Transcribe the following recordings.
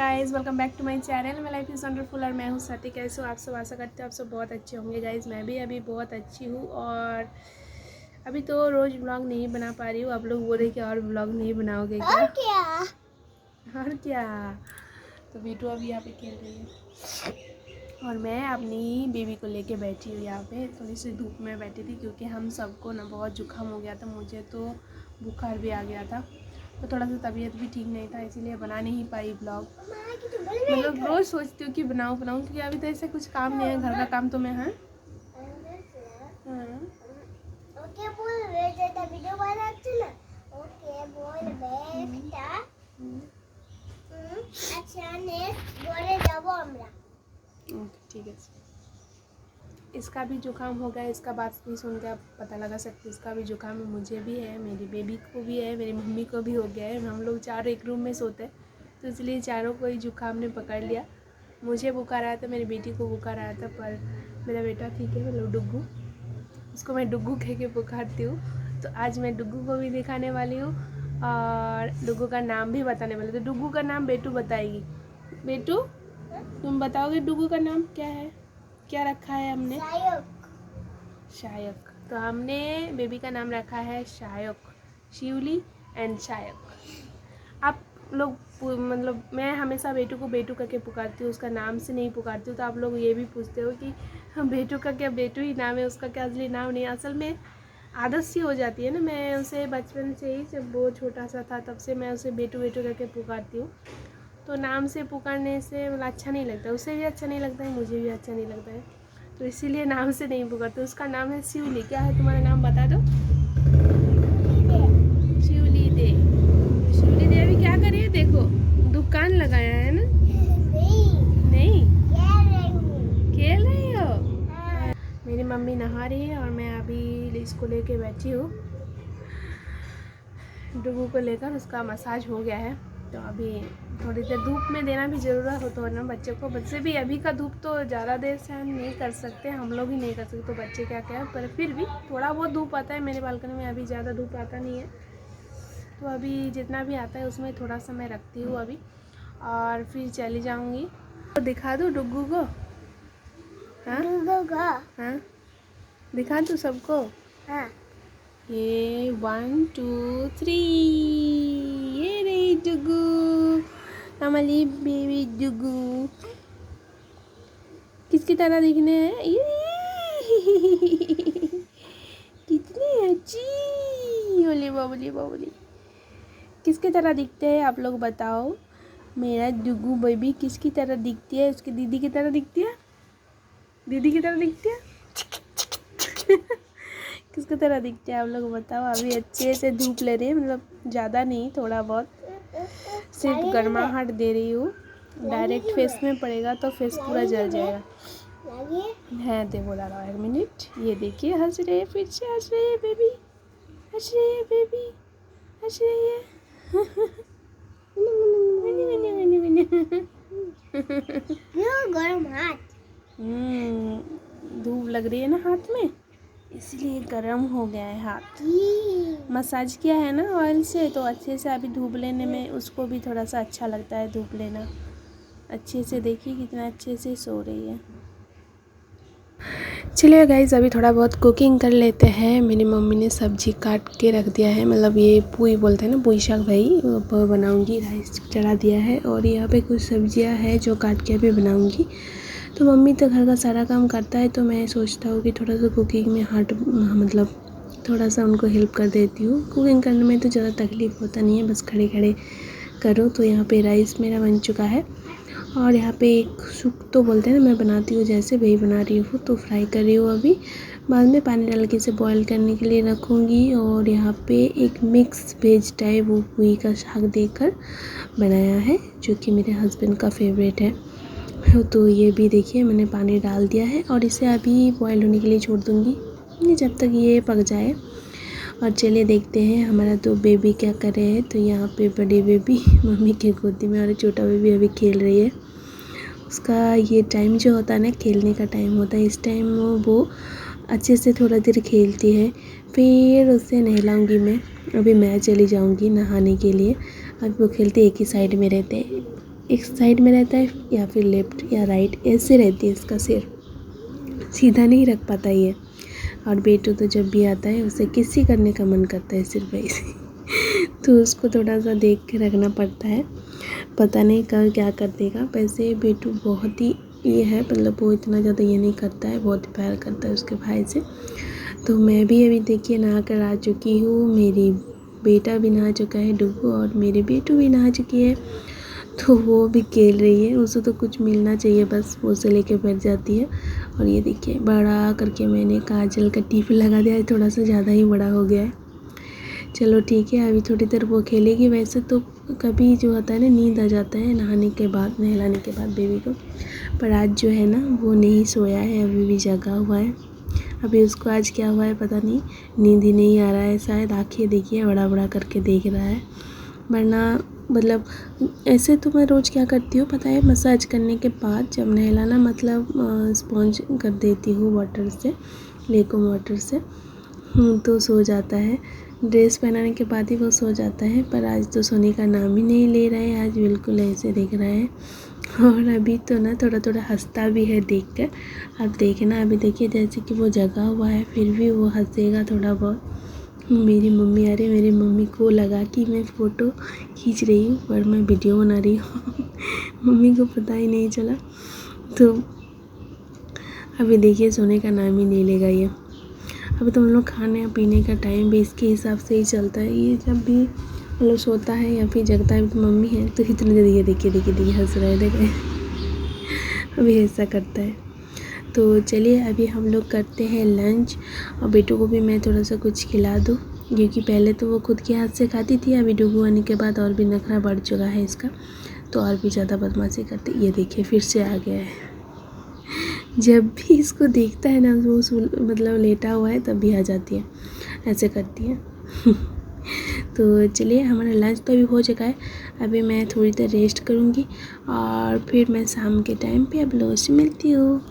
Guys, welcome back to my channel. My life is wonderful और मैं हूँ सती। कैसे हो आप सब? आशा करते हो आप सब बहुत अच्छे होंगे गाइस। मैं भी अभी बहुत अच्छी हूँ और अभी तो रोज़ व्लॉग नहीं बना पा रही हूँ। आप लोग बोल रहे कि और व्लॉग नहीं बनाओगे क्या? और क्या। तो बीटू अभी यहाँ पे खेल रही है और मैं अपनी बेबी को लेके बैठी हूँ यहाँ पे। थोड़ी सी धूप में बैठी थी क्योंकि हम सबको ना बहुत जुकाम हो गया था। मुझे तो बुखार भी आ गया था, तो थोड़ा सा तबीयत भी ठीक नहीं था, इसीलिए बना नहीं पाई ब्लॉग। मतलब रोज़ सोचती हूँ कि बनाऊँ क्योंकि अभी तो ऐसे कुछ काम नहीं है, घर का काम तो मैं है। ठीक है। इसका भी जुकाम हो गया, इसका बात भी सुन के आप पता लगा सकते इसका भी जुकाम है। मुझे भी है, मेरी बेबी को भी है, मेरी मम्मी को भी हो गया है। हम लोग चारों एक रूम में सोते हैं, तो इसलिए चारों को ही जुकाम ने पकड़ लिया। मुझे बुखार आया था, मेरी बेटी को बुखार आया था, पर मेरा बेटा ठीक है, मतलब डुग्गू। उसको मैं डुग्गू कह के पुकारती हूँ। तो आज मैं डुग्गू को भी दिखाने वाली हूँ और डुग्गू का नाम भी बताने वाली हूँ। तो डुग्गू का नाम बेटू बताएगी। बेटू, तुम बताओगे डुग्गू का नाम क्या है? क्या रखा है हमने? शायक। तो हमने बेबी का नाम रखा है शायक, शिवली एंड शायक। आप लोग मतलब मैं हमेशा बेटू को बेटू करके पुकारती हूँ, उसका नाम से नहीं पुकारती हूँ। तो आप लोग ये भी पूछते हो कि बेटू का क्या बेटू ही नाम है, उसका क्या असली नाम नहीं है। असल में आदत सी हो जाती है ना, मैं उसे बचपन से ही, जब वो छोटा सा था तब से मैं उसे बेटू बेटू करके पुकारती हूँ। तो नाम से पुकारने से मतलब अच्छा नहीं लगता, उसे भी अच्छा नहीं लगता है, मुझे भी अच्छा नहीं लगता है, तो इसीलिए नाम से नहीं पुकारते। उसका नाम है शिवली। क्या है तुम्हारा नाम बता दो? शिवली दे। शिवली दे अभी क्या कर रही है? देखो दुकान लगाया है ना। नहीं खेल रही हो? मेरी मम्मी नहा रही है और मैं अभी इसको लेके बैठी हूँ। डुगू को लेकर उसका मसाज हो गया है, तो अभी थोड़ी देर धूप में देना भी ज़रूरत हो तो ना बच्चे को। बच्चे भी अभी का धूप तो ज़्यादा देर सहन नहीं कर सकते, हम लोग ही नहीं कर सकते, तो बच्चे क्या क्या है। पर फिर भी थोड़ा बहुत धूप आता है मेरे बालकनी में, अभी ज़्यादा धूप आता नहीं है, तो अभी जितना भी आता है उसमें थोड़ा सा मैं रखती हूँ अभी और फिर चली जाऊँगी। तो दिखा दूँ डुग्गू को? हाँ दिखा दूँ सबको? हाँ। ये 1 2 3, ये रही डुगू, हमारी बेबी डुगू। किसकी तरह दिखने हैं ये? कितनी अच्छी। बोली बाबुली बाबुली। किसकी तरह दिखते हैं आप लोग बताओ? मेरा डुगू बेबी किसकी तरह दिखती है? उसकी दीदी की तरह दिखती है? दीदी की तरह दिखती है? किसकी तरह दिखते हैं आप लोग बताओ? अभी अच्छे से धूप ले रही है, मतलब ज़्यादा नहीं, थोड़ा बहुत, सिर्फ गर्माहट दे रही हूँ। डायरेक्ट फेस में पड़ेगा तो फेस पूरा जल जाएगा। है दे बोला रहा 1 मिनट। ये देखिए हंस रही है, फिर से हंस रही है बेबी, हंस रही है बेबी, हंस रही है। गरम हाथ। धूप लग रही है ना हाथ में, इसलिए गर्म हो गया है हाथ। मसाज किया है ना ऑयल से, तो अच्छे से अभी धूप लेने में उसको भी थोड़ा सा अच्छा लगता है धूप लेना। अच्छे से देखिए कितना अच्छे से सो रही है। चलिए गाइस, अभी थोड़ा बहुत कुकिंग कर लेते हैं। मेरी मम्मी ने सब्जी काट के रख दिया है, मतलब ये पुई बोलते हैं ना, पुई शाक, भाई वो बनाऊंगी। राइस चढ़ा दिया है और यहाँ पे कुछ सब्जियां हैं जो काट के अभी बनाऊंगी। तो मम्मी तो घर का सारा काम करता है, तो मैं सोचता हूँ कि थोड़ा सा कुकिंग में हाथ मतलब थोड़ा सा उनको हेल्प कर देती हूँ। कुकिंग करने में तो ज़्यादा तकलीफ़ होता नहीं है, बस खड़े खड़े करो। तो यहाँ पे राइस मेरा बन चुका है और यहाँ पे एक सूप तो बोलते हैं ना, मैं बनाती हूँ जैसे वही बना रही हूँ। तो फ्राई कर रही हूँ अभी, बाद में पानी डाल के इसे बॉईल करने के लिए रखूँगी। और यहाँ पे एक मिक्स वेज टाइप वो पुई का शाक देकर बनाया है, जो कि मेरे हस्बैंड का फेवरेट है। तो ये भी देखिए मैंने पानी डाल दिया है और इसे अभी बॉईल होने के लिए छोड़ दूँगी जब तक ये पक जाए। और चलिए देखते हैं हमारा तो बेबी क्या कर रहे हैं। तो यहाँ पे बड़ी बेबी मम्मी के गोदी में और छोटा बेबी अभी खेल रही है। उसका ये टाइम जो होता है ना, खेलने का टाइम होता है, इस टाइम वो अच्छे से थोड़ा देर खेलती है, फिर उसे नहलाऊंगी मैं। अभी मैं चली जाऊंगी नहाने के लिए, अभी वो खेलते एक ही साइड में रहते हैं। एक साइड में रहता है या फिर लेफ्ट या राइट, ऐसे रहती है इसका सिर, सीधा नहीं रख पाता ये। और बेटू तो जब भी आता है उसे किसी करने का मन करता है सिर्फ ऐसे तो उसको थोड़ा सा देख के रखना पड़ता है, पता नहीं कल क्या कर देगा। वैसे बेटू बहुत ही ये है, मतलब वो इतना ज़्यादा ये नहीं करता है, बहुत प्यार करता है उसके भाई से। तो मैं भी अभी देखिए नहा कर आ चुकी हूँ, मेरी बेटा भी नहा चुका है डुगू, और मेरी बेटू भी नहा चुकी है। तो वो भी खेल रही है, उसे तो कुछ मिलना चाहिए बस, वो उसे लेके बैठ जाती है। और ये देखिए बड़ा करके मैंने काजल का टिप लगा दिया है, थोड़ा सा ज़्यादा ही बड़ा हो गया है। चलो ठीक है, अभी थोड़ी देर वो खेलेगी। वैसे तो कभी जो होता है ना, नींद आ जाता है नहाने के बाद, नहलाने के बाद बेबी को, पर आज जो है ना वो नहीं सोया है, अभी भी जगा हुआ है। अभी उसको आज क्या हुआ है पता नहीं, नींद ही नहीं आ रहा है शायद, आँखें देखिए बड़ा बड़ा करके देख रहा है। वरना मतलब ऐसे तो मैं रोज़ क्या करती हूँ पता है, मसाज करने के बाद जब नहलाना, मतलब स्पॉन्ज कर देती हूँ वाटर से, लेकम वाटर से, तो सो जाता है। ड्रेस पहनाने के बाद ही वो सो जाता है, पर आज तो सोने का नाम ही नहीं ले रहा है, आज बिल्कुल ऐसे देख रहा है। और अभी तो ना थोड़ा थोड़ा हंसता भी है देख कर। अब देखना, अभी देखिए जैसे कि वो जगा हुआ है फिर भी वो हंसेगा थोड़ा बहुत। मेरी मम्मी, अरे मेरी मम्मी को लगा कि मैं फ़ोटो खींच रही हूँ पर मैं वीडियो बना रही हूँ मम्मी को पता ही नहीं चला। तो अभी देखिए सोने का नाम ही नहीं लेगा ये। अभी तो हम लोग खाने पीने का टाइम भी इसके हिसाब से ही चलता है, ये जब भी मतलब सोता है या फिर जगता है तो मम्मी है तो इतने देर ये देखिए देखिए देखिए हंस रहे देखे अभी ऐसा करता है। तो चलिए अभी हम लोग करते हैं लंच, और बेटू को भी मैं थोड़ा सा कुछ खिला दूँ, क्योंकि पहले तो वो खुद के हाथ से खाती थी, अभी डुगू आने के बाद और भी नखरा बढ़ चुका है इसका, तो और भी ज़्यादा बदमाशी करती। ये देखिए फिर से आ गया है, जब भी इसको देखता है ना वो मतलब लेटा हुआ है तब भी आ जाती है, ऐसे करती है तो चलिए हमारा लंच तो अभी हो चुका है, अभी मैं थोड़ी देर रेस्ट करूँगी और फिर मैं शाम के टाइम पे आप लोगों से मिलती हूँ।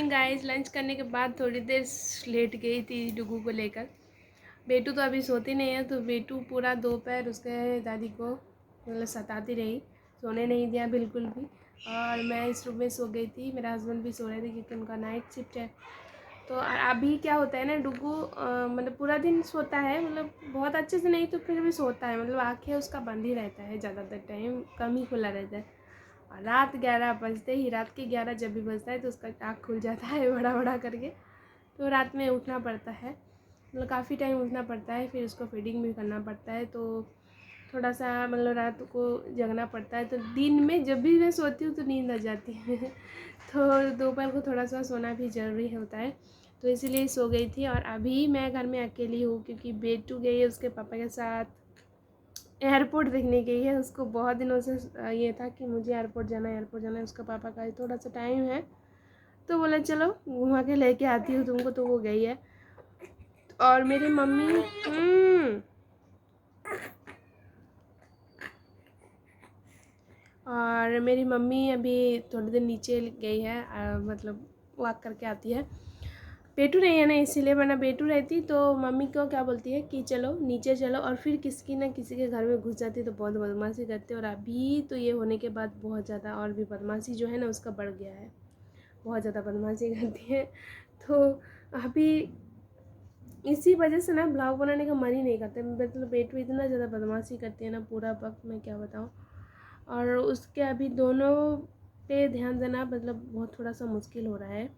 गाइस लंच करने के बाद थोड़ी देर लेट गई थी डुगू को लेकर। बेटू तो अभी सोती नहीं है, तो बेटू पूरा दोपहर उसके दादी को मतलब सताती रही, सोने नहीं दिया बिल्कुल भी। और मैं इस रूम में सो गई थी, मेरा हस्बैंड भी सो रहे थे क्योंकि उनका नाइट शिफ्ट है। तो अभी क्या होता है ना, डुगू मतलब पूरा दिन सोता है, मतलब बहुत अच्छे से नहीं तो फिर भी सोता है, मतलब आँखें उसका बंद ही रहता है ज़्यादातर टाइम, कम ही खुला रहता है। और रात 11 बजते ही, रात के 11 जब भी बजता है तो उसका आँख खुल जाता है बड़ा बड़ा करके, तो रात में उठना पड़ता है, मतलब काफ़ी टाइम उठना पड़ता है, फिर उसको फीडिंग भी करना पड़ता है, तो थोड़ा सा मतलब रात को जगना पड़ता है। तो दिन में जब भी मैं सोती हूँ तो नींद आ जाती है तो दोपहर को थोड़ा सा सोना भी ज़रूरी होता है, तो इसीलिए सो गई थी। और अभी मैं घर में अकेली हूँ क्योंकि बेटू गई है उसके पापा के साथ एयरपोर्ट देखने गई है। उसको बहुत दिनों से ये था कि मुझे एयरपोर्ट जाना है, एयरपोर्ट जाना है, उसका पापा का थोड़ा सा टाइम है, तो बोला चलो घुमा के लेके आती हूँ तुमको, तो वो गई है। और मेरी मम्मी और मेरी मम्मी अभी थोड़ी देर नीचे गई है, मतलब वॉक करके आती है। बेटू नहीं है ना इसीलिए, वरना बेटू रहती तो मम्मी को क्या बोलती है कि चलो नीचे चलो, और फिर किसी न किसी के घर में घुस जाती तो बहुत बदमाशी करते। और अभी तो ये होने के बाद बहुत ज़्यादा और भी बदमाशी जो है ना उसका बढ़ गया है, बहुत ज़्यादा बदमाशी करती है। तो अभी इसी वजह से ना ब्लॉग बनाने का मन ही नहीं करता, मतलब बेटू इतना ज़्यादा बदमाशी करती है ना पूरा वक्त, मैं क्या बताऊँ। और उसके अभी दोनों पे ध्यान देना मतलब बहुत थोड़ा सा मुश्किल हो रहा है।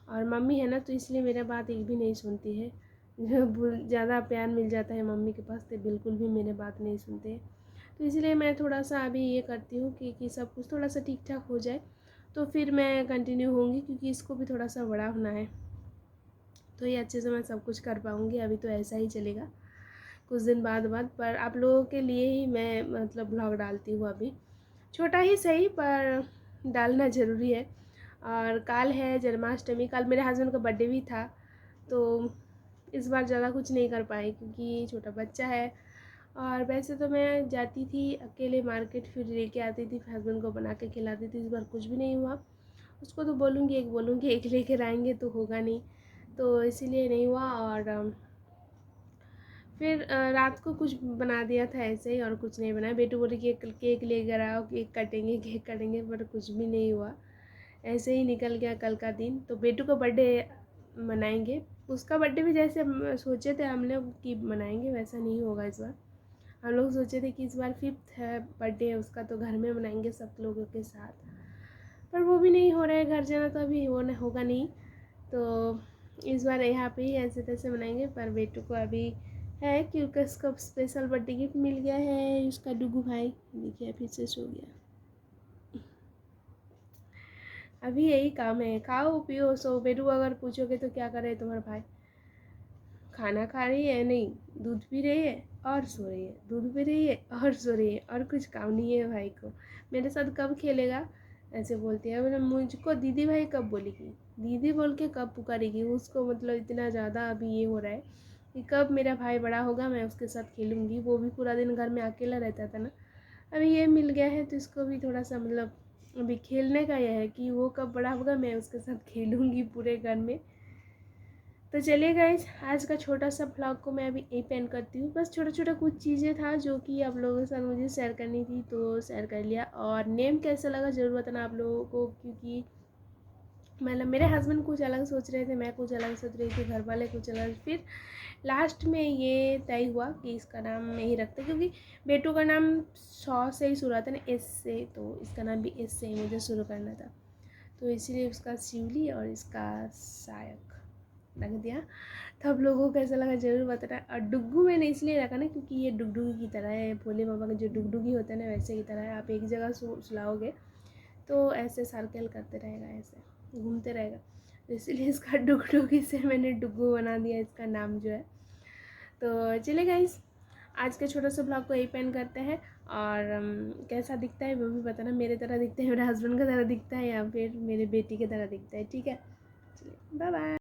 और मम्मी है ना तो इसलिए मेरा बात एक भी नहीं सुनती है ज़्यादा प्यार मिल जाता है मम्मी के पास तो बिल्कुल भी मेरे बात नहीं सुनते। तो इसलिए मैं थोड़ा सा अभी ये करती हूँ कि सब कुछ थोड़ा सा ठीक ठाक हो जाए तो फिर मैं कंटिन्यू होंगी, क्योंकि इसको भी थोड़ा सा बड़ा होना है तो ये अच्छे से मैं सब कुछ कर पाऊँगी। अभी तो ऐसा ही चलेगा कुछ दिन बाद पर आप लोगों के लिए ही मैं मतलब ब्लॉग डालती हूँ। अभी छोटा ही सही पर डालना ज़रूरी है। और कल है जन्माष्टमी, कल मेरे हस्बैंड का बर्थडे भी था तो इस बार ज़्यादा कुछ नहीं कर पाई क्योंकि छोटा बच्चा है। और वैसे तो मैं जाती थी अकेले मार्केट, फिर लेके आती थी, हस्बैंड को बना के खिलाती थी। इस बार कुछ भी नहीं हुआ। उसको तो बोलूँगी एक लेकर आएंगे तो होगा नहीं, तो इसीलिए नहीं हुआ। और फिर रात को कुछ बना दिया था ऐसे ही, और कुछ नहीं बनाया। बेटू बोले कि केक लेकर आओ, केक कटेंगे, पर कुछ भी नहीं हुआ। ऐसे ही निकल गया कल का दिन। तो बेटू का बर्थडे मनाएंगे, उसका बर्थडे भी जैसे सोचे थे हम लोग कि मनाएंगे वैसा नहीं होगा इस बार। हम लोग सोचे थे कि इस बार 5th है बर्थडे है उसका, तो घर में मनाएंगे सब लोगों के साथ, पर वो भी नहीं हो रहा है। घर जाना तो अभी वो होगा नहीं, तो इस बार यहाँ पे ही ऐसे तैसे मनाएंगे। पर बेटू को अभी है क्योंकि उसका स्पेशल बर्थडे गिफ्ट मिल गया है। उसका डुगू भाई देखिए फिर से सो गया। अभी यही काम है, खाओ पियो सो। बेटू अगर पूछोगे तो क्या करे तुम्हारा भाई, खाना खा रही है नहीं, दूध पी रही है और सो रही है, दूध पी रही है और सो रही है, और कुछ काम नहीं है भाई को। मेरे साथ कब खेलेगा ऐसे बोलती है। मतलब मुझको दीदी भाई कब बोलेगी, दीदी बोल के कब पुकारेगी उसको। मतलब इतना ज़्यादा अभी ये हो रहा है कि कब मेरा भाई बड़ा होगा मैं उसके साथ खेलूँगी। वो भी पूरा दिन घर में अकेला रहता था ना, अभी ये मिल गया है तो इसको भी थोड़ा सा मतलब अभी खेलने का यह है कि वो कब बड़ा होगा मैं उसके साथ खेलूँगी पूरे घर में। तो चलिए गाइस, आज का छोटा सा ब्लॉग को मैं अभी यहीं पेंड करती हूँ। बस छोटा छोटा कुछ चीज़ें था जो कि आप लोगों के साथ मुझे शेयर करनी थी तो शेयर कर लिया। और नेम कैसा लगा ज़रूर बताना आप लोगों को, क्योंकि मतलब मेरे हस्बैंड कुछ अलग सोच रहे थे, मैं कुछ अलग सोच रही थी, घर वाले कुछ अलग। फिर लास्ट में ये तय हुआ कि इसका नाम यही रखते, क्योंकि बेटू का नाम 100 से ही शुरू आता है ना, एस से, तो इसका नाम भी एस से ही मुझे शुरू करना था। तो इसीलिए उसका शिवली और इसका सायक रख दिया। तो आप लोगों को कैसा लगा ज़रूर बताना। और डुग्गू मैंने इसलिए रखा ना क्योंकि ये डुगडुगी की तरह है, भोले बाबा का जो डुगडुगी होता है ना वैसे की तरह है। आप एक जगह सुलाओगे तो ऐसे सर्कल करते रहेगा, ऐसे घूमते रहेगा, तो इसीलिए इसका डुगडुगी से मैंने डुग्गू बना दिया इसका नाम जो है। तो चले गाइस, आज के छोटा सा ब्लॉग को यही पेन करते हैं। और कैसा दिखता है वो भी बताना, मेरे तरह दिखता है, मेरे हस्बैंड की तरह दिखता है, या फिर मेरे बेटी की तरह दिखता है। ठीक है, चलिए बाय बाय।